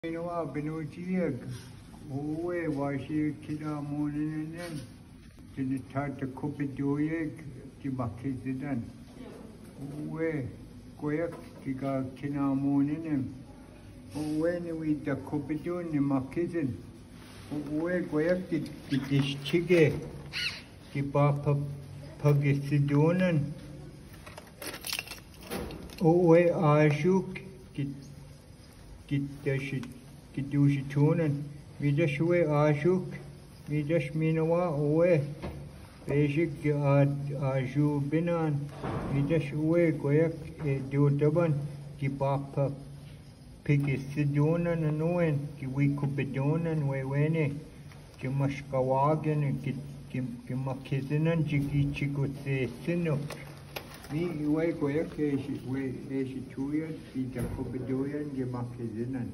Benoa Benotiak, Owe, Washi Kida Monin, Tinitata Copidoyak, Tibakizidan, Owe, Goyak, Tiga Kina Monin, Owe, with the Copidon, Makizin, Owe, Goyak, Tish Chige, Tibapa Pagisidonan, Owe, Ashuk, Kidushi tunen, Midash we ashuk, Midash minawa owe, Basic aju binan, Midash we goyak diotaban, Kipapa Pikisidonan and Owen, Kiwikubidonan, Wewene, Kimashkawagan, Kimakizinan, Jiki Chikute Sino. Mi iwai goyak we tuya, Ita Kubidoyan, Gimakizinan.